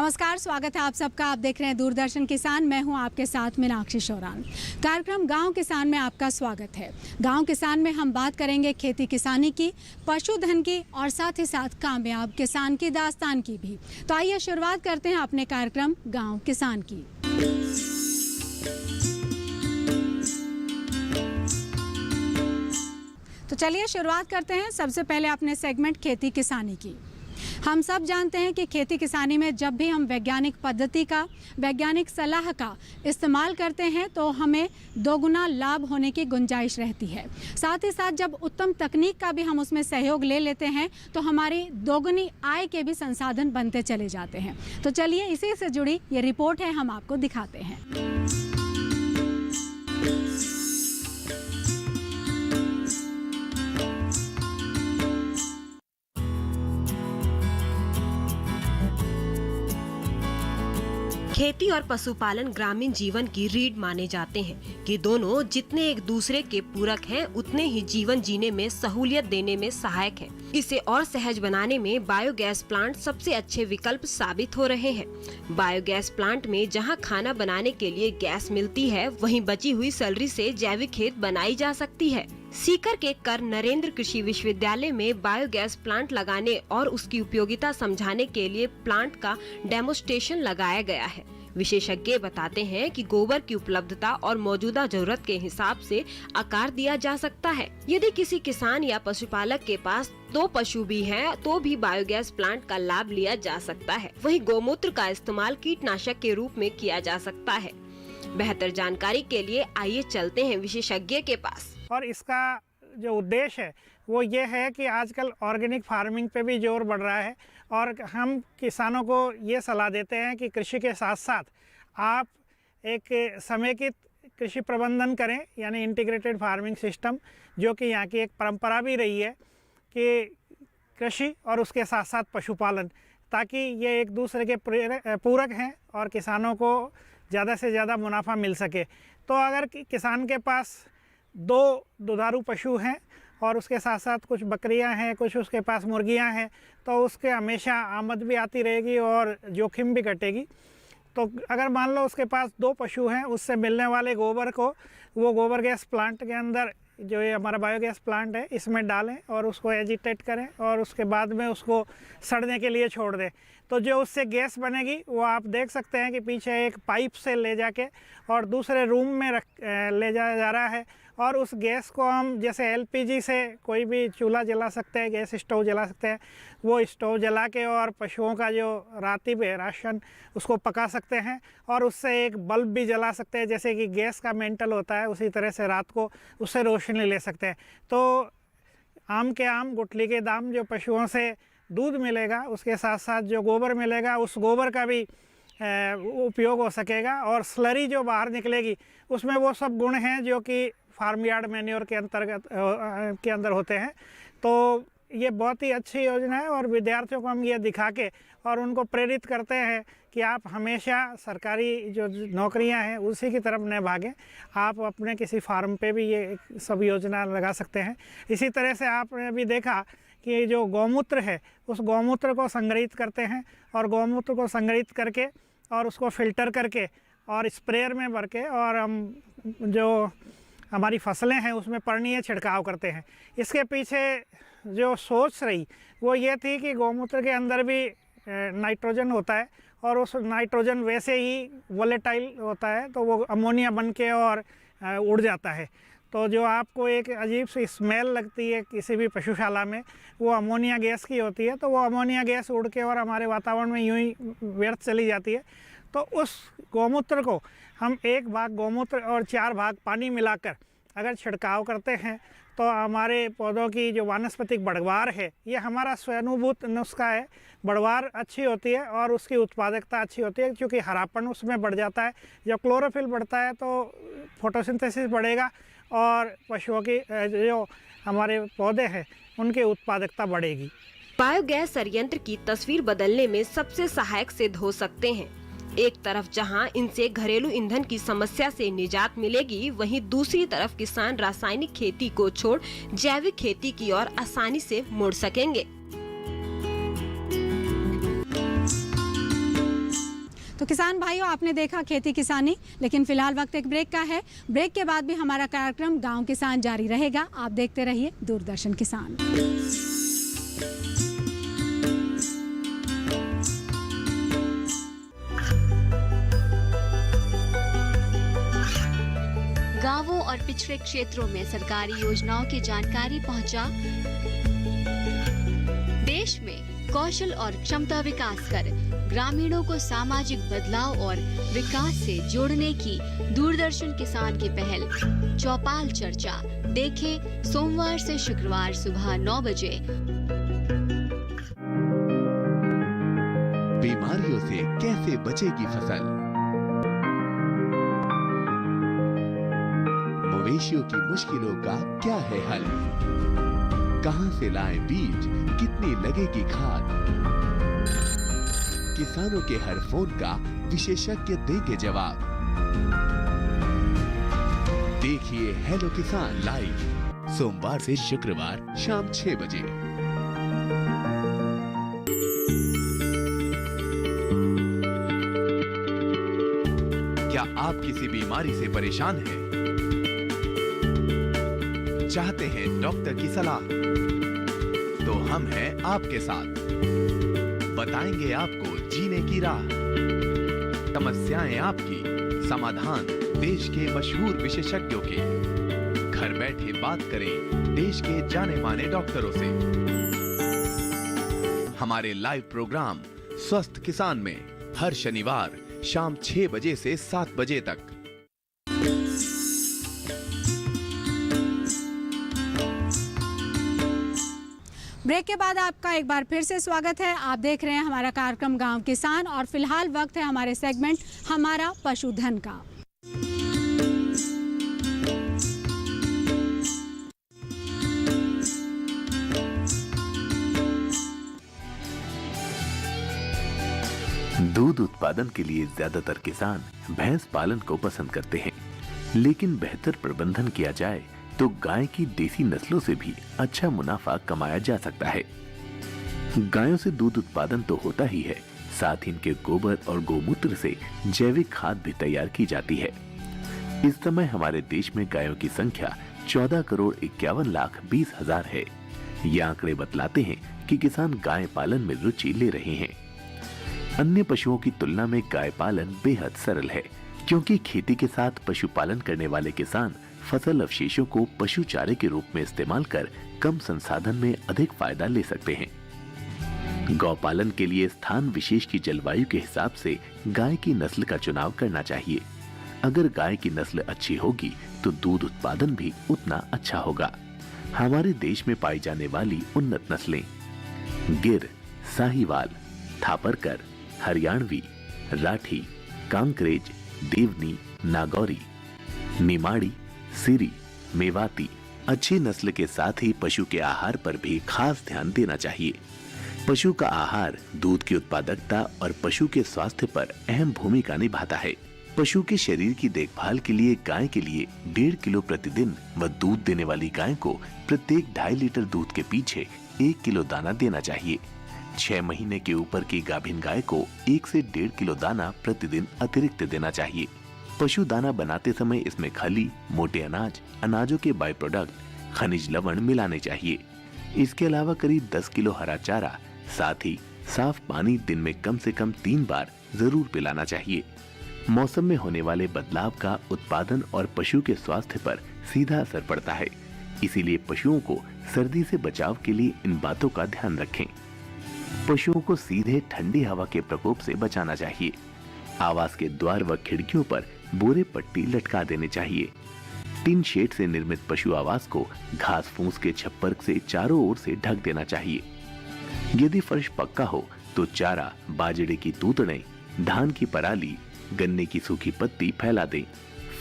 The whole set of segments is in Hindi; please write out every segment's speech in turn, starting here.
नमस्कार, स्वागत है आप सबका। आप देख रहे हैं दूरदर्शन किसान। मैं हूं आपके साथ मीनाक्षी शौरान। कार्यक्रम गांव किसान में आपका स्वागत है। गांव किसान में हम बात करेंगे खेती किसानी की, पशुधन की और साथ ही साथ कामयाब किसान की दास्तान की भी। तो आइए शुरुआत करते हैं अपने कार्यक्रम गांव किसान की। तो चलिए शुरुआत करते हैं सबसे पहले अपने सेगमेंट खेती किसानी की। हम सब जानते हैं कि खेती किसानी में जब भी हम वैज्ञानिक पद्धति का, वैज्ञानिक सलाह का इस्तेमाल करते हैं तो हमें दोगुना लाभ होने की गुंजाइश रहती है। साथ ही साथ जब उत्तम तकनीक का भी हम उसमें सहयोग ले लेते हैं तो हमारी दोगुनी आय के भी संसाधन बनते चले जाते हैं। तो चलिए इसी से जुड़ी ये रिपोर्ट है, हम आपको दिखाते हैं। खेती और पशुपालन ग्रामीण जीवन की रीढ़ माने जाते हैं कि दोनों जितने एक दूसरे के पूरक हैं, उतने ही जीवन जीने में सहूलियत देने में सहायक हैं। इसे और सहज बनाने में बायोगैस प्लांट सबसे अच्छे विकल्प साबित हो रहे हैं। बायोगैस प्लांट में जहां खाना बनाने के लिए गैस मिलती है, वहीं बची हुई सैलरी से जैविक खेत बनाई जा सकती है। सीकर के कर नरेंद्र कृषि विश्वविद्यालय में बायोगैस प्लांट लगाने और उसकी उपयोगिता समझाने के लिए प्लांट का डेमोस्ट्रेशन लगाया गया है। विशेषज्ञ बताते हैं कि गोबर की उपलब्धता और मौजूदा जरूरत के हिसाब से आकार दिया जा सकता है। यदि किसी किसान या पशुपालक के पास 2 पशु भी हैं, तो भी बायोगैस प्लांट का लाभ लिया जा सकता है। वहीं गौमूत्र का इस्तेमाल कीटनाशक के रूप में किया जा सकता है। बेहतर जानकारी के लिए आइए चलते हैं विशेषज्ञ के पास। और इसका जो उद्देश्य है वो ये है कि आजकल ऑर्गेनिक फार्मिंग पे भी जोर बढ़ रहा है और हम किसानों को ये सलाह देते हैं कि कृषि के साथ साथ आप एक समेकित कृषि प्रबंधन करें, यानी इंटीग्रेटेड फार्मिंग सिस्टम, जो कि यहाँ की एक परंपरा भी रही है कि कृषि और उसके साथ साथ पशुपालन, ताकि ये एक दूसरे के पूरक हैं और किसानों को ज़्यादा से ज़्यादा मुनाफा मिल सके। तो अगर किसान के पास 2 दुधारू पशु हैं और उसके साथ साथ कुछ बकरियां हैं, कुछ उसके पास मुर्गियां हैं, तो उसके हमेशा आमद भी आती रहेगी और जोखिम भी घटेगी। तो अगर मान लो उसके पास 2 पशु हैं, उससे मिलने वाले गोबर को वो गोबर गैस प्लांट के अंदर, जो ये हमारा बायोगैस प्लांट है, इसमें डालें और उसको एजिटेट करें और उसके बाद में उसको सड़ने के लिए छोड़ दें। तो जो उससे गैस बनेगी वो आप देख सकते हैं कि पीछे एक पाइप से ले जाके और दूसरे रूम में ले जाया जा रहा है। और उस गैस को हम जैसे एलपीजी से कोई भी चूल्हा जला सकते हैं, गैस स्टोव जला सकते हैं, वो स्टोव जला के और पशुओं का जो रातिब है राशन उसको पका सकते हैं और उससे एक बल्ब भी जला सकते हैं। जैसे कि गैस का मेंटल होता है, उसी तरह से रात को उससे रोशनी ले सकते हैं। तो आम के आम गुठली के दाम, जो पशुओं से दूध मिलेगा उसके साथ साथ जो गोबर मिलेगा, उस गोबर का भी उपयोग हो सकेगा। और स्लरी जो बाहर निकलेगी उसमें वो सब गुण हैं जो कि फार्म यार्ड मैन्योर के अंदर होते हैं। तो ये बहुत ही अच्छी योजना है और विद्यार्थियों को हम ये दिखा के और उनको प्रेरित करते हैं कि आप हमेशा सरकारी जो नौकरियां हैं उसी की तरफ न भागें, आप अपने किसी फार्म पे भी ये सब योजना लगा सकते हैं। इसी तरह से आपने भी देखा कि जो गौमूत्र है, उस गौमूत्र को संग्रहित करते हैं और गौमूत्र को संग्रहित करके और उसको फ़िल्टर करके और स्प्रेयर में भर के और हम जो हमारी फसलें हैं उसमें पर्णीय छिड़काव करते हैं। इसके पीछे जो सोच रही वो ये थी कि गौमूत्र के अंदर भी नाइट्रोजन होता है और उस नाइट्रोजन वैसे ही वोलेटाइल होता है, तो वो अमोनिया बन के और उड़ जाता है। तो जो आपको एक अजीब सी स्मेल लगती है किसी भी पशुशाला में, वो अमोनिया गैस की होती है। तो वो अमोनिया गैस उड़ के और हमारे वातावरण में यूं ही व्यर्थ चली जाती है। तो उस गौमूत्र को हम 1 भाग गौमूत्र और 4 भाग पानी मिलाकर अगर छिड़काव करते हैं तो हमारे पौधों की जो वानस्पतिक बढ़वार है, ये हमारा स्वयनुभूत नुस्खा है। बढ़वार अच्छी होती है और उसकी उत्पादकता अच्छी होती है, क्योंकि हरापन उसमें बढ़ जाता है। जब क्लोरोफिल बढ़ता है तो फोटोसिंथेसिस बढ़ेगा और पशुओं की जो हमारे पौधे हैं उनकी उत्पादकता बढ़ेगी। बायोगैस संयंत्र की तस्वीर बदलने में सबसे सहायक सिद्ध हो सकते हैं। एक तरफ जहां इनसे घरेलू ईंधन की समस्या से निजात मिलेगी, वहीं दूसरी तरफ किसान रासायनिक खेती को छोड़ जैविक खेती की ओर आसानी से मुड़ सकेंगे। किसान भाइयों, आपने देखा खेती किसानी, लेकिन फिलहाल वक्त एक ब्रेक का है। ब्रेक के बाद भी हमारा कार्यक्रम गांव किसान जारी रहेगा। आप देखते रहिए दूरदर्शन किसान। गांवों और पिछड़े क्षेत्रों में सरकारी योजनाओं की जानकारी पहुंचा। देश में कौशल और क्षमता विकास कर ग्रामीणों को सामाजिक बदलाव और विकास से जोड़ने की दूरदर्शन किसान की पहल चौपाल चर्चा देखें सोमवार से शुक्रवार सुबह 9 बजे। बीमारियों से कैसे बचेगी फसल, मवेशियों की मुश्किलों का क्या है हल, कहां से लाएं बीज, कितनी लगेगी खाद, किसानों के हर फोन का विशेषज्ञ देंगे जवाब। देखिए हेलो किसान लाइव सोमवार से शुक्रवार शाम 6 बजे। क्या आप किसी बीमारी से परेशान हैं? चाहते हैं डॉक्टर की सलाह? तो हम हैं आपके साथ, बताएंगे आपको जीने की राह। समस्याएं आपकी, समाधान देश के मशहूर विशेषज्ञों के। घर बैठे बात करें देश के जाने माने डॉक्टरों से। हमारे लाइव प्रोग्राम स्वस्थ किसान में हर शनिवार शाम 6 बजे से 7 बजे तक। ब्रेक के बाद आपका एक बार फिर से स्वागत है। आप देख रहे हैं हमारा कार्यक्रम गांव किसान और फिलहाल वक्त है हमारे सेगमेंट हमारा पशुधन का। दूध उत्पादन के लिए ज्यादातर किसान भैंस पालन को पसंद करते हैं, लेकिन बेहतर प्रबंधन किया जाए तो गाय की देसी नस्लों से भी अच्छा मुनाफा कमाया जा सकता है। गायों से दूध उत्पादन तो होता ही है, साथ ही इनके गोबर और गोमूत्र से जैविक खाद भी तैयार की जाती है। इस समय हमारे देश में गायों की संख्या 14,51,20,000 है। ये आंकड़े बतलाते हैं कि किसान गाय पालन में रुचि ले रहे हैं। अन्य पशुओं की तुलना में गाय पालन बेहद सरल है, क्योंकि खेती के साथ पशुपालन करने वाले किसान फसल अवशेषों को पशु चारे के रूप में इस्तेमाल कर कम संसाधन में अधिक फायदा ले सकते हैं। गौपालन के लिए स्थान विशेष की जलवायु के हिसाब से गाय की नस्ल का चुनाव करना चाहिए। अगर गाय की नस्ल अच्छी होगी तो दूध उत्पादन भी उतना अच्छा होगा। हमारे देश में पाई जाने वाली उन्नत नस्लें गिर, साहीवाल, थापरकर, हरियाणवी, राठी, कांकरेज, देवनी, नागौरी, निमाड़ी, सिरी, मेवाती। अच्छी नस्ल के साथ ही पशु के आहार पर भी खास ध्यान देना चाहिए। पशु का आहार दूध की उत्पादकता और पशु के स्वास्थ्य पर अहम भूमिका निभाता है। पशु के शरीर की देखभाल के लिए गाय के लिए 1.5 किलो प्रतिदिन व दूध देने वाली गाय को प्रत्येक 2.5 लीटर दूध के पीछे 1 किलो दाना देना चाहिए। 6 महीने के ऊपर की गाभिन गाय को 1 से 1.5 किलो दाना प्रतिदिन अतिरिक्त देना चाहिए। पशु दाना बनाते समय इसमें खली, मोटे अनाज, अनाजों के बाई प्रोडक्ट, खनिज लवण मिलाने चाहिए। इसके अलावा करीब 10 किलो हरा चारा, साथ ही साफ पानी दिन में कम से कम 3 बार जरूर पिलाना चाहिए। मौसम में होने वाले बदलाव का उत्पादन और पशु के स्वास्थ्य पर सीधा असर पड़ता है, इसीलिए पशुओं को सर्दी से बचाव के लिए इन बातों का ध्यान रखें। पशुओं को सीधे ठंडी हवा के प्रकोप से बचाना चाहिए। आवास के द्वार व खिड़कियों पर बोरे पट्टी लटका देने चाहिए। टिन शेड से निर्मित पशु आवास को घास फूस के छप्पर से चारों ओर से ढक देना चाहिए। यदि फर्श पक्का हो तो चारा, बाजरे की तूतड़ें, धान की पराली, गन्ने की सूखी पत्ती फैला दें।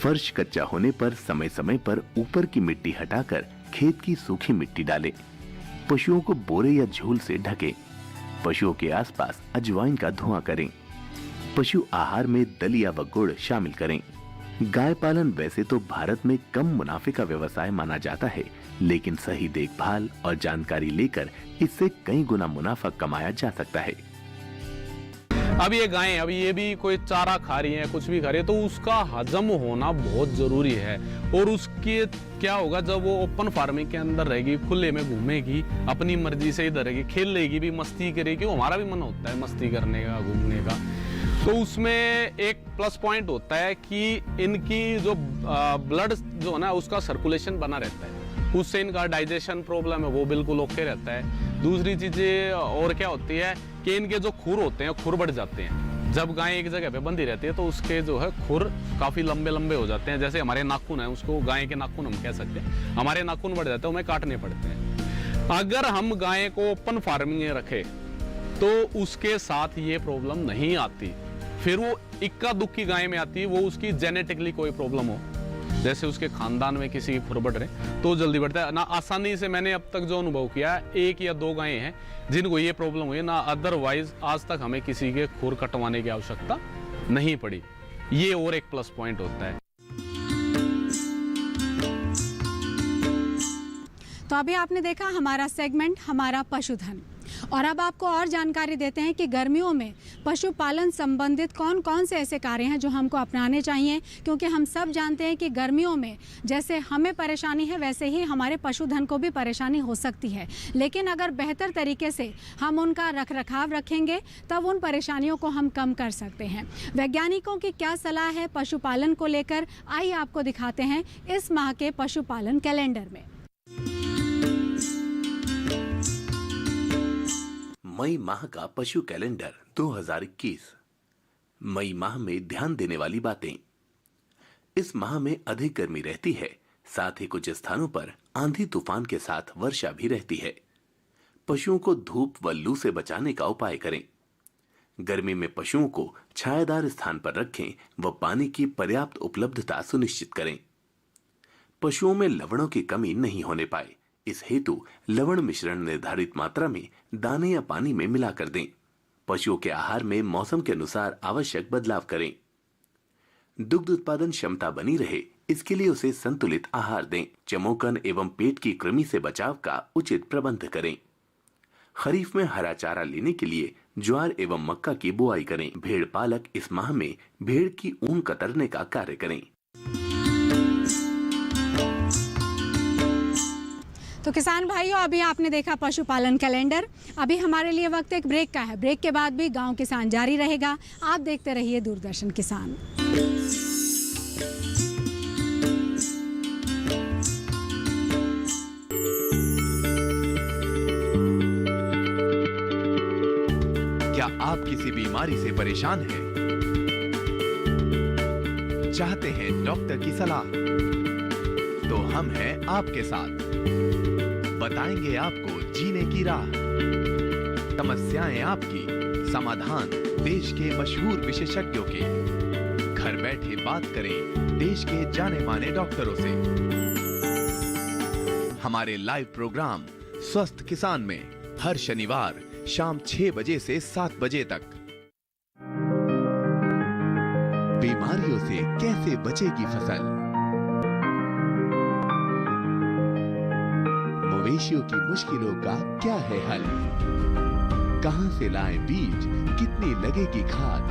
फर्श कच्चा होने पर समय समय पर ऊपर की मिट्टी हटाकर खेत की सूखी मिट्टी डालें। पशुओं को बोरे या झूल से ढकें। पशुओं के आसपास अजवाइन का धुआं करें। पशु आहार में दलिया व गुड़ शामिल करें। गाय पालन वैसे तो भारत में कम मुनाफे का व्यवसाय माना जाता है, लेकिन सही देखभाल और जानकारी लेकर इससे कई गुना मुनाफा कमाया जा सकता है। अब ये गायें, अब ये भी कोई चारा खा रही है, कुछ भी खा रही है, तो उसका हजम होना बहुत जरूरी है। और उसके क्या होगा, जब वो ओपन फार्मिंग के अंदर रहेगी, खुले में घूमेगी, अपनी मर्जी से इधर रहेगी, खेल लेगी भी, मस्ती करेगी, हमारा भी मन होता है मस्ती करने का, घूमने का, तो उसमें एक प्लस पॉइंट होता है कि इनकी जो ब्लड जो है ना उसका सर्कुलेशन बना रहता है, उससे इनका डाइजेशन प्रॉब्लम है वो बिल्कुल ओके रहता है। दूसरी चीज़ें और क्या होती है कि इनके जो खुर होते हैं, खुर बढ़ जाते हैं। जब गाय एक जगह पे बंधी रहती है तो उसके जो है खुर काफ़ी लंबे लंबे हो जाते हैं। जैसे हमारे नाखून है, उसको गाय के नाखून हम कह सकते हैं, हमारे नाखून बढ़ जाते हैं, हमें काटने पड़ते हैं। अगर हम गाय को ओपन फार्मिंग में रखें तो उसके साथ ये प्रॉब्लम नहीं आती। फिर वो इक्का दुक्की गाय में आती है, वो उसकी जेनेटिकली कोई प्रॉब्लम हो, जैसे उसके खानदान में किसी की खुर बढ़ रहे तो जल्दी बढ़ता है ना। आसानी से मैंने अब तक जो अनुभव किया है, 1 या 2 गायें हैं जिनको ये प्रॉब्लम हुई ना, अदरवाइज आज तक हमें किसी के खुर कटवाने की आवश्यकता नहीं पड़ी। ये और एक प्लस पॉइंट होता है। तो अभी आपने देखा हमारा सेगमेंट हमारा पशुधन, और अब आपको और जानकारी देते हैं कि गर्मियों में पशुपालन संबंधित कौन कौन से ऐसे कार्य हैं जो हमको अपनाने चाहिए, क्योंकि हम सब जानते हैं कि गर्मियों में जैसे हमें परेशानी है वैसे ही हमारे पशुधन को भी परेशानी हो सकती है। लेकिन अगर बेहतर तरीके से हम उनका रखरखाव रखेंगे तब उन परेशानियों को हम कम कर सकते हैं। वैज्ञानिकों की क्या सलाह है पशुपालन को लेकर, आइए आपको दिखाते हैं इस माह के पशुपालन कैलेंडर में। मई माह का पशु कैलेंडर 2021। मई माह में ध्यान देने वाली बातें। इस माह में अधिक गर्मी रहती है, साथ ही कुछ स्थानों पर आंधी तूफान के साथ वर्षा भी रहती है। पशुओं को धूप व लू से बचाने का उपाय करें। गर्मी में पशुओं को छायादार स्थान पर रखें व पानी की पर्याप्त उपलब्धता सुनिश्चित करें। पशुओं में लवणों की कमी नहीं होने पाए, इस हेतु लवण मिश्रण निर्धारित मात्रा में दाने या पानी में मिलाकर दें। पशुओं के आहार में मौसम के अनुसार आवश्यक बदलाव करें। दुग्ध उत्पादन क्षमता बनी रहे, इसके लिए उसे संतुलित आहार दें। चमोकन एवं पेट की कृमि से बचाव का उचित प्रबंध करें। खरीफ में हरा चारा लेने के लिए ज्वार एवं मक्का की बुआई करें। भेड़ पालक इस माह में भेड़ की ऊन कतरने का कार्य करें। तो किसान भाइयों, अभी आपने देखा पशुपालन कैलेंडर। अभी हमारे लिए वक्त एक ब्रेक का है। ब्रेक के बाद भी गांव किसान जारी रहेगा। आप देखते रहिए दूरदर्शन किसान। क्या आप किसी बीमारी से परेशान हैं? चाहते हैं डॉक्टर की सलाह? तो हम हैं आपके साथ। बताएंगे आपको जीने की राह। समस्याएं आपकी, समाधान देश के मशहूर विशेषज्ञों के। घर बैठे बात करें देश के जाने माने डॉक्टरों से। हमारे लाइव प्रोग्राम स्वस्थ किसान में हर शनिवार शाम 6 बजे से 7 बजे तक। बीमारियों से कैसे बचेगी फसल? मवेशियों की मुश्किलों का क्या है हल? कहां से लाएं बीज, कितनी लगेगी खाद?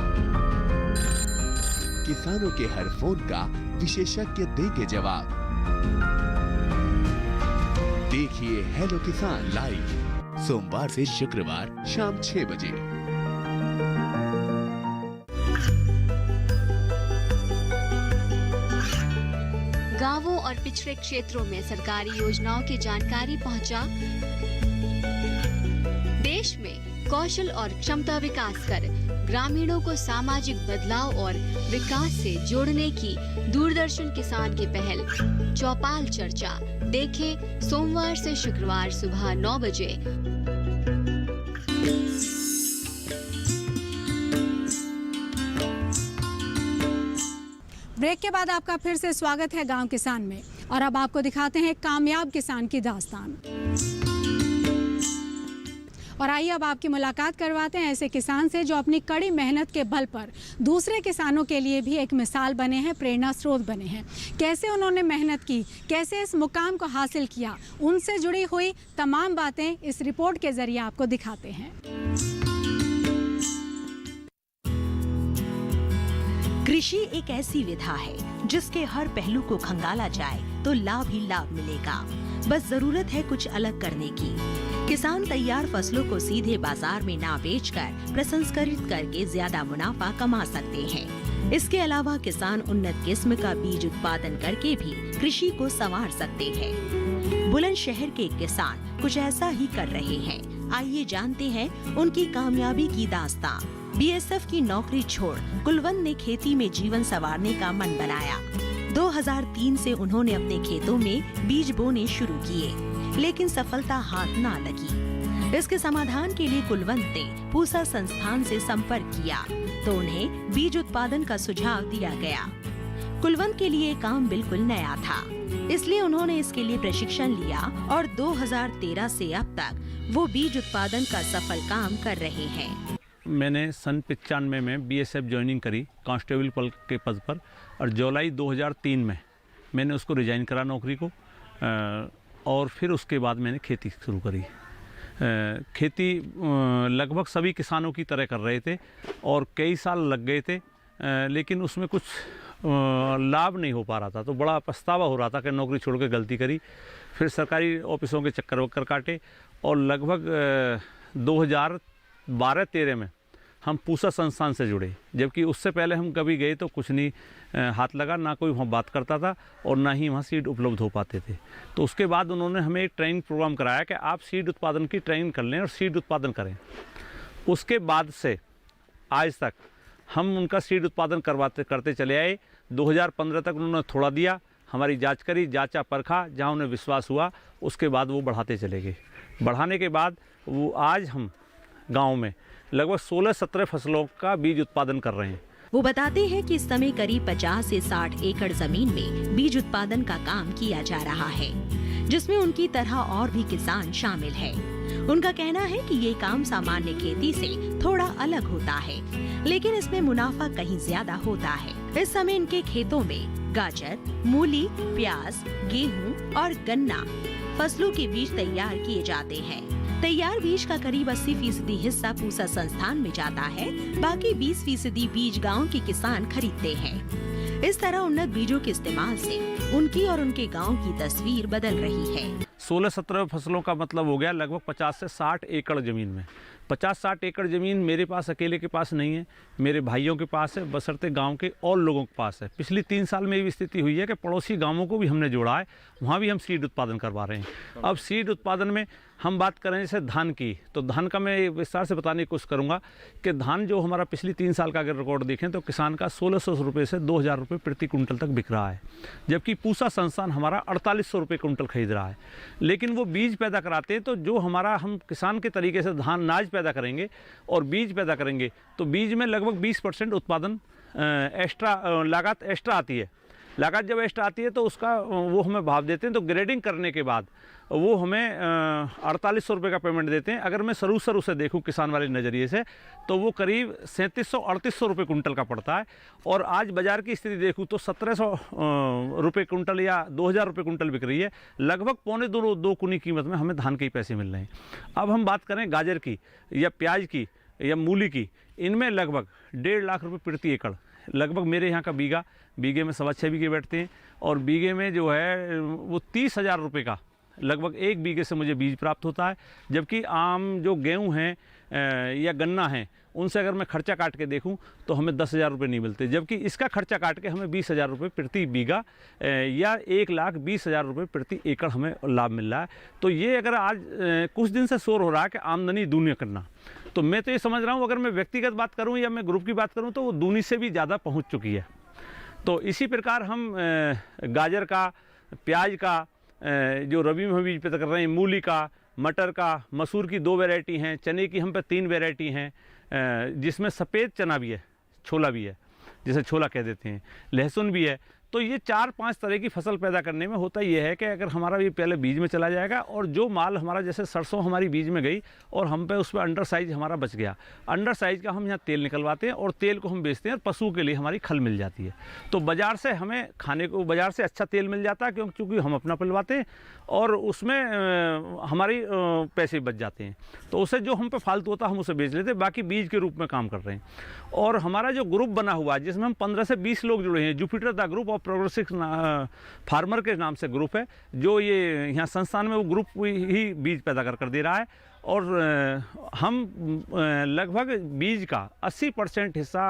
किसानों के हर फोन का विशेषज्ञ देंगे जवाब। देखिए हेलो किसान लाइव सोमवार से शुक्रवार शाम 6 बजे। गांवों और पिछड़े क्षेत्रों में सरकारी योजनाओं की जानकारी पहुंचा। देश में कौशल और क्षमता विकास कर ग्रामीणों को सामाजिक बदलाव और विकास से जोड़ने की दूरदर्शन किसान की पहल चौपाल चर्चा देखें सोमवार से शुक्रवार सुबह 9 बजे। ब्रेक के बाद आपका फिर से स्वागत है गांव किसान में, और अब आपको दिखाते हैं कामयाब किसान की दास्तान। और आइए अब आपकी मुलाकात करवाते हैं ऐसे किसान से जो अपनी कड़ी मेहनत के बल पर दूसरे किसानों के लिए भी एक मिसाल बने हैं, प्रेरणा स्रोत बने हैं। कैसे उन्होंने मेहनत की, कैसे इस मुकाम को हासिल किया, उनसे जुड़ी हुई तमाम बातें इस रिपोर्ट के जरिए आपको दिखाते हैं। कृषि एक ऐसी विधा है जिसके हर पहलू को खंगाला जाए तो लाभ ही लाभ मिलेगा। बस जरूरत है कुछ अलग करने की। किसान तैयार फसलों को सीधे बाजार में ना बेचकर प्रसंस्करित करके ज्यादा मुनाफा कमा सकते हैं। इसके अलावा किसान उन्नत किस्म का बीज उत्पादन करके भी कृषि को संवार सकते हैं। बुलंदशहर के किसान कुछ ऐसा ही कर रहे हैं। आइए जानते हैं उनकी कामयाबी की दास्तां। बीएसएफ की नौकरी छोड़ कुलवंत ने खेती में जीवन संवारने का मन बनाया। 2003 से उन्होंने अपने खेतों में बीज बोने शुरू किए, लेकिन सफलता हाथ ना लगी। इसके समाधान के लिए कुलवंत ने पूसा संस्थान से संपर्क किया तो उन्हें बीज उत्पादन का सुझाव दिया गया। कुलवंत के लिए काम बिल्कुल नया था, इसलिए उन्होंने इसके लिए प्रशिक्षण लिया और 2013 से अब तक वो बीज उत्पादन का सफल काम कर रहे हैं। मैंने सन 95 में बीएसएफ ज्वाइनिंग करी कांस्टेबल पल के पद पर, और जुलाई 2003 में मैंने उसको रिजाइन करा नौकरी को, और फिर उसके बाद मैंने खेती शुरू करी। खेती लगभग सभी किसानों की तरह कर रहे थे और कई साल लग गए थे, लेकिन उसमें कुछ लाभ नहीं हो पा रहा था। तो बड़ा पछतावा हो रहा था कि नौकरी छोड़ के गलती करी। फिर सरकारी ऑफिसों के चक्कर वक्कर काटे और लगभग 2012-13 में हम पूसा संस्थान से जुड़े, जबकि उससे पहले हम कभी गए तो कुछ नहीं हाथ लगा, ना कोई वहाँ बात करता था और ना ही वहाँ सीड उपलब्ध हो पाते थे। तो उसके बाद उन्होंने हमें एक ट्रेनिंग प्रोग्राम कराया कि आप सीड उत्पादन की ट्रेनिंग कर लें और सीड उत्पादन करें। उसके बाद से आज तक हम उनका सीड उत्पादन करते चले आए। 2015 तक उन्होंने थोड़ा दिया, हमारी जांच करी, जांचा परखा, जहाँ उन्हें विश्वास हुआ उसके बाद वो बढ़ाते चले गए। बढ़ाने के बाद वो आज हम गाँव में लगभग 16-17 फसलों का बीज उत्पादन कर रहे हैं। वो बताते हैं कि इस समय करीब 50 से 60 एकड़ जमीन में बीज उत्पादन का काम किया जा रहा है, जिसमें उनकी तरह और भी किसान शामिल है। उनका कहना है कि ये काम सामान्य खेती से थोड़ा अलग होता है, लेकिन इसमें मुनाफा कहीं ज्यादा होता है। इस समय इनके खेतों में गाजर, मूली, प्याज, गेहूं और गन्ना फसलों के बीज तैयार किए जाते हैं। तैयार बीज का करीब 80% हिस्सा पूसा संस्थान में जाता है, बाकी 20% बीज गांव के किसान खरीदते हैं। इस तरह उन्नत बीजों के इस्तेमाल से उनकी और उनके गांव की तस्वीर बदल रही है। 16-17 फसलों का मतलब हो गया लगभग 50 से 60 एकड़ ज़मीन में। 50-60 एकड़ ज़मीन मेरे पास अकेले के पास नहीं है, मेरे भाइयों के पास है, बशर्ते गांव के और लोगों के पास है। पिछली 3 साल में ये स्थिति हुई है कि पड़ोसी गांवों को भी हमने जोड़ा है, वहाँ भी हम सीड उत्पादन करवा रहे हैं। अब सीड उत्पादन में हम बात करें जैसे धान की, तो धान का मैं विस्तार से बताने की कोशिश करूँगा कि धान जो हमारा पिछली 3 साल का अगर रिकॉर्ड देखें तो किसान का 1600 रुपये से 2000 रुपये प्रति कुंटल तक बिक रहा है, जबकि पूसा संस्थान हमारा 4800 रुपये कुंटल खरीद रहा है। लेकिन वो बीज पैदा कराते हैं, तो जो हमारा हम किसान के तरीके से धान नाज पैदा करेंगे और बीज पैदा करेंगे तो बीज में लगभग 20% उत्पादन लागत एक्स्ट्रा आती है। लागत जब एक्स्ट्रा आती है तो उसका वो हमें भाव देते हैं, तो ग्रेडिंग करने के बाद वो हमें 4800 रुपये का पेमेंट देते हैं। अगर मैं सरू से देखूं किसान वाले नज़रिए से तो वो करीब 3700-3800 रुपये कुंटल का पड़ता है, और आज बाज़ार की स्थिति देखूं तो 1700 रुपये कुंटल या 2000 रुपये कुंटल बिक रही है। लगभग पौने दो गुनी कीमत में हमें धान के ही पैसे मिल रहे हैं। अब हम बात करें गाजर की या प्याज की या मूली की, इनमें लगभग 1.5 लाख रुपये प्रति एकड़ लगभग मेरे यहाँ का बीघे में 6.25 बीघे बैठते हैं, और बीघे में जो है वो 30,000 रुपये का लगभग 1 बीघे से मुझे बीज प्राप्त होता है। जबकि आम जो गेहूँ हैं या गन्ना है उनसे अगर मैं खर्चा काट के देखूं तो हमें 10,000 रुपये नहीं मिलते, जबकि इसका खर्चा काट के हमें 20,000 रुपये प्रति बीघा या 1,20,000 रुपये प्रति एकड़ हमें लाभ मिल रहा है। तो ये अगर आज कुछ दिन से शोर हो रहा है कि आमदनी दूनी करना, तो मैं तो ये समझ रहा हूँ अगर मैं व्यक्तिगत बात करूँ या मैं ग्रुप की बात करूँ तो वो दूनी से भी ज़्यादा पहुँच चुकी है। तो इसी प्रकार हम गाजर का, प्याज का जो रबी में बीज पैदा कर रहे हैं, मूली का, मटर का, मसूर की 2 वैरायटी हैं, चने की हम पे 3 वैरायटी हैं, जिसमें सफ़ेद चना भी है, छोला भी है, जिसे छोला कह देते हैं, लहसुन भी है। तो ये 4-5 तरह की फसल पैदा करने में होता ये है कि अगर हमारा ये पहले बीज में चला जाएगा और जो माल हमारा जैसे सरसों हमारी बीज में गई और हम पे उस पर अंडर साइज हमारा बच गया, अंडर साइज का हम यहाँ तेल निकलवाते हैं और तेल को हम बेचते हैं और पशु के लिए हमारी खल मिल जाती है। तो बाज़ार से हमें खाने को बाज़ार से अच्छा तेल मिल जाता है क्योंकि हम अपना पिलवाते हैं और उसमें हमारी पैसे बच जाते हैं। तो उससे जो हम पे फालतू होता है हम उसे बेच लेते हैं, बाकी बीज के रूप में काम कर रहे हैं। और हमारा जो ग्रुप बना हुआ है जिसमें हम 15 से 20 लोग जुड़े हैं, Jupiter the group of progressive farmer के नाम से ग्रुप है, जो ये यहाँ संस्थान में वो ग्रुप ही बीज पैदा कर दे रहा है। और हम लगभग बीज का 80% हिस्सा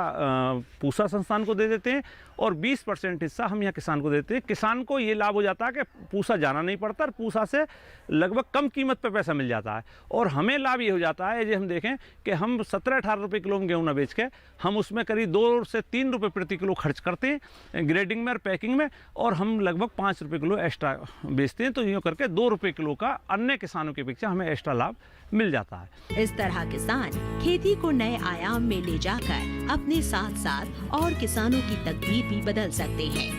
पूसा संस्थान को दे देते हैं और 20% हिस्सा हम यहाँ किसान को देते हैं। किसान को ये लाभ हो जाता है कि पूसा जाना नहीं पड़ता और पूसा से लगभग कम कीमत पे पैसा मिल जाता है। और हमें लाभ ये हो जाता है, जो हम देखें कि हम 17-18 रुपये किलो में गेहूँ ना बेच के हम उसमें करीब 2 से 3 रुपये प्रति किलो खर्च करते हैं ग्रेडिंग में और पैकिंग में, और हम लगभग 5 रुपये किलो एक्स्ट्रा बेचते हैं। तो यूँ करके 2 रुपये किलो का अन्य किसानों की अपेक्षा हमें एक्स्ट्रा लाभ मिल जाता है। इस तरह किसान खेती को नए आयाम में ले जाकर अपने साथ साथ और किसानों की तकदीर भी बदल सकते हैं।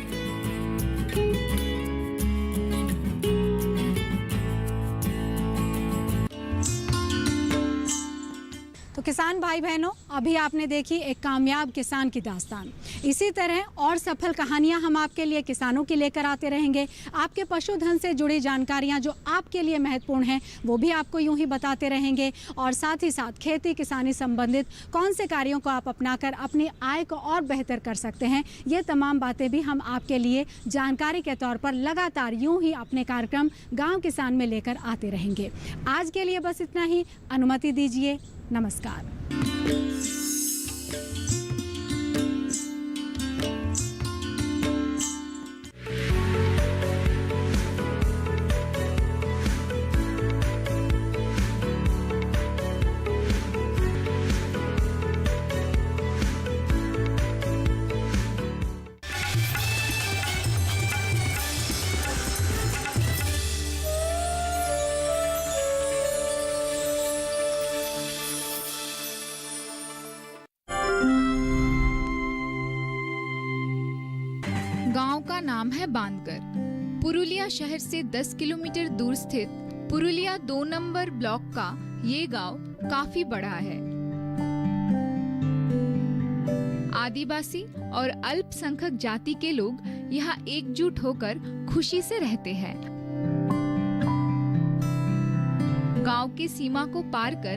तो किसान भाई बहनों, अभी आपने देखी एक कामयाब किसान की दास्तान। इसी तरह और सफल कहानियां हम आपके लिए किसानों की लेकर आते रहेंगे। आपके पशुधन से जुड़ी जानकारियां जो आपके लिए महत्वपूर्ण हैं वो भी आपको यूं ही बताते रहेंगे, और साथ ही साथ खेती किसानी संबंधित कौन से कार्यों को आप अपनाकर अपनी आय को और बेहतर कर सकते हैं, ये तमाम बातें भी हम आपके लिए जानकारी के तौर पर लगातार यूं ही अपने कार्यक्रम गाँव किसान में लेकर आते रहेंगे। आज के लिए बस इतना ही, अनुमति दीजिए, नमस्कार। गांव का नाम है बांदकर। पुरुलिया शहर से 10 किलोमीटर दूर स्थित पुरुलिया 2 नंबर ब्लॉक का ये गांव काफी बड़ा है। आदिवासी और अल्पसंख्यक जाति के लोग यहाँ एकजुट होकर खुशी से रहते हैं। गांव की सीमा को पार कर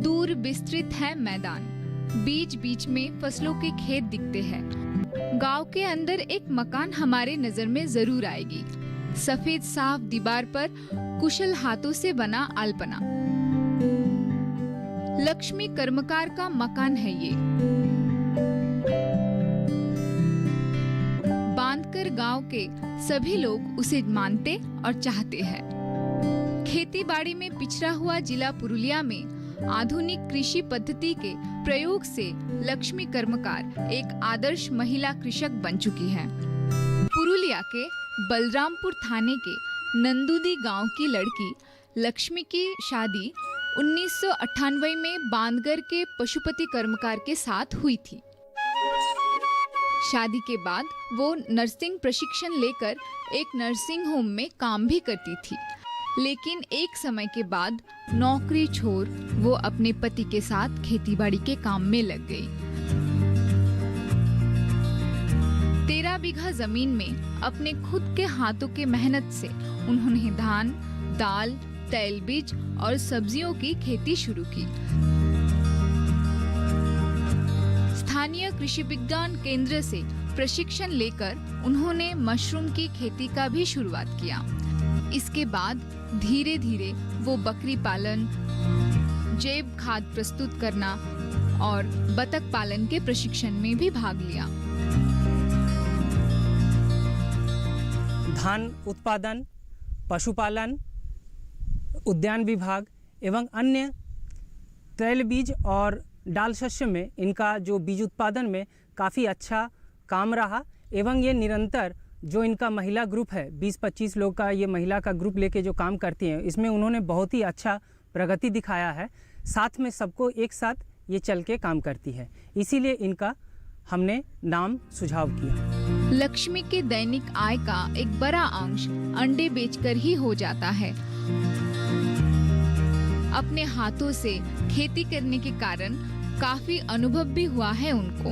दूर विस्तृत है मैदान, बीच बीच में फसलों के खेत दिखते हैं। गांव के अंदर एक मकान हमारे नजर में जरूर आएगी। सफेद साफ दीवार पर कुशल हाथों से बना अल्पना। लक्ष्मी कर्मकार का मकान है ये। बांधकर गांव के सभी लोग उसे मानते और चाहते हैं। खेती बाड़ी में पिछड़ा हुआ जिला पुरुलिया में आधुनिक कृषि पद्धति के प्रयोग से लक्ष्मी कर्मकार एक आदर्श महिला कृषक बन चुकी है। पुरुलिया के बलरामपुर थाने के नंदुदी गांव की लड़की लक्ष्मी की शादी 1998 में बांधगर के पशुपति कर्मकार के साथ हुई थी। शादी के बाद वो नर्सिंग प्रशिक्षण लेकर एक नर्सिंग होम में काम भी करती थी, लेकिन एक समय के बाद नौकरी छोड़ वो अपने पति के साथ खेतीबाड़ी के काम में लग गई। 13 बीघा जमीन में अपने खुद के हाथों के मेहनत से उन्होंने धान, दाल, तेलबीज और सब्जियों की खेती शुरू की। स्थानीय कृषि विज्ञान केंद्र से प्रशिक्षण लेकर उन्होंने मशरूम की खेती का भी शुरुआत किया। इसके बाद धीरे धीरे वो बकरी पालन, जैव खाद प्रस्तुत करना और बतख पालन के प्रशिक्षण में भी भाग लिया। धान उत्पादन, पशुपालन, उद्यान विभाग एवं अन्य तेल बीज और डाल शस्य में इनका जो बीज उत्पादन में काफ़ी अच्छा काम रहा एवं ये निरंतर जो इनका महिला ग्रुप है 20-25 लोग का ये महिला का ग्रुप लेके जो काम करती हैं, इसमें उन्होंने बहुत ही अच्छा प्रगति दिखाया है। साथ में सबको एक साथ ये चल के काम करती है, इसीलिए इनका हमने नाम सुझाव किया। लक्ष्मी के दैनिक आय का एक बड़ा अंश अंडे बेचकर ही हो जाता है। अपने हाथों से खेती करने के कारण काफी अनुभव भी हुआ है उनको।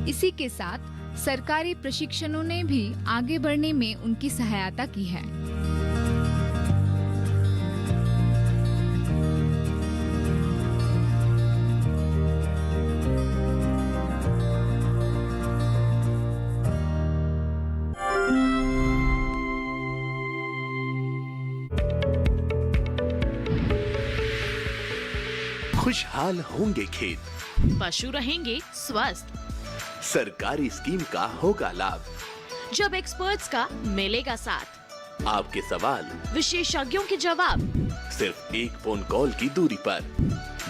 इसी के साथ सरकारी प्रशिक्षणों ने भी आगे बढ़ने में उनकी सहायता की है। खुशहाल होंगे खेत, पशु रहेंगे स्वस्थ। सरकारी स्कीम का होगा लाभ, जब एक्सपर्ट्स का मिलेगा साथ। आपके सवाल विशेषज्ञों के जवाब सिर्फ एक फोन कॉल की दूरी पर।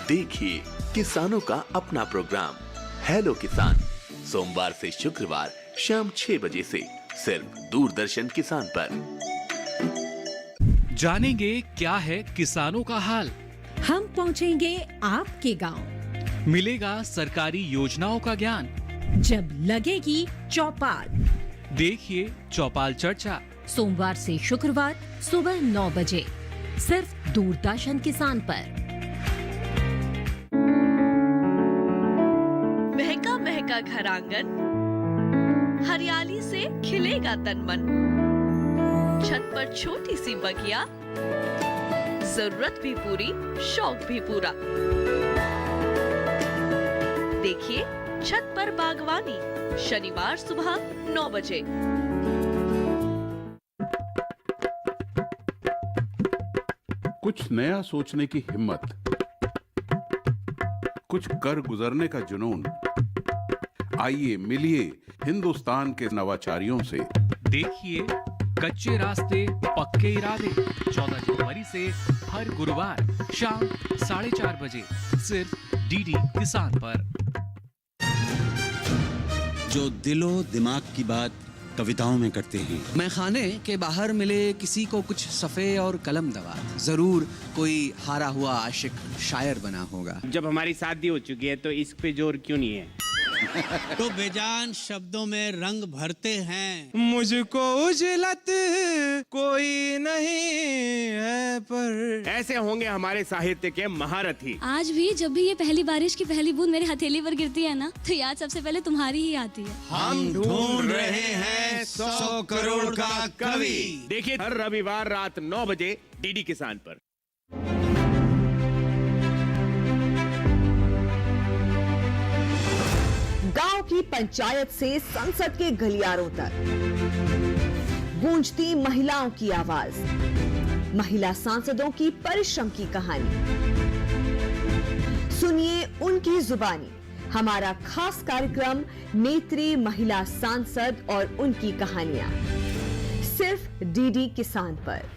देखिए किसानों का अपना प्रोग्राम हेलो किसान, सोमवार से शुक्रवार शाम 6 बजे से सिर्फ दूरदर्शन किसान पर। जानेंगे क्या है किसानों का हाल, हम पहुंचेंगे आपके गांव, मिलेगा सरकारी योजनाओं का ज्ञान, जब लगेगी चौपाल। देखिए चौपाल चर्चा, सोमवार से शुक्रवार सुबह 9 बजे सिर्फ दूरदर्शन किसान पर। महका महका घर आंगन, हरियाली से खिलेगा तन मन। छत पर छोटी सी बगिया, जरूरत भी पूरी शौक भी पूरा। देखिए छत पर बागवानी, शनिवार सुबह 9 बजे। कुछ नया सोचने की हिम्मत, कुछ कर गुजरने का जुनून। आइए मिलिए हिंदुस्तान के नवाचारियों से। देखिए कच्चे रास्ते पक्के इरादे, 14 जनवरी से हर गुरुवार शाम 4:30 बजे सिर्फ डीडी किसान पर। जो दिलो दिमाग की बात कविताओं में करते हैं। मैं खाने के बाहर मिले किसी को कुछ सफ़े और कलम दवा, जरूर कोई हारा हुआ आशिक शायर बना होगा। जब हमारी शादी हो चुकी है तो इश्क पे जोर क्यों नहीं है? तो बेजान शब्दों में रंग भरते हैं। मुझको उजलत कोई नहीं है, पर ऐसे होंगे हमारे साहित्य के महारथी। आज भी जब भी ये पहली बारिश की पहली बूंद मेरे हथेली पर गिरती है ना, तो याद सबसे पहले तुम्हारी ही आती है। हम ढूंढ रहे हैं 100 करोड़ का कवि। देखिए हर रविवार रात 9 बजे डीडी किसान पर। गांव की पंचायत से संसद के गलियारों तक गूंजती महिलाओं की आवाज, महिला सांसदों की परिश्रम की कहानी। सुनिए उनकी जुबानी हमारा खास कार्यक्रम नेत्री महिला सांसद और उनकी कहानियां, सिर्फ डीडी किसान पर।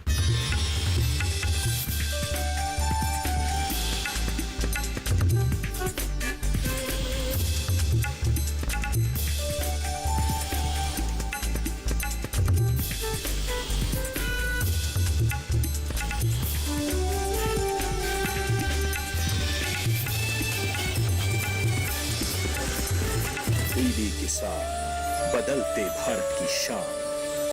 डीडी किसान, बदलते भारत की शान।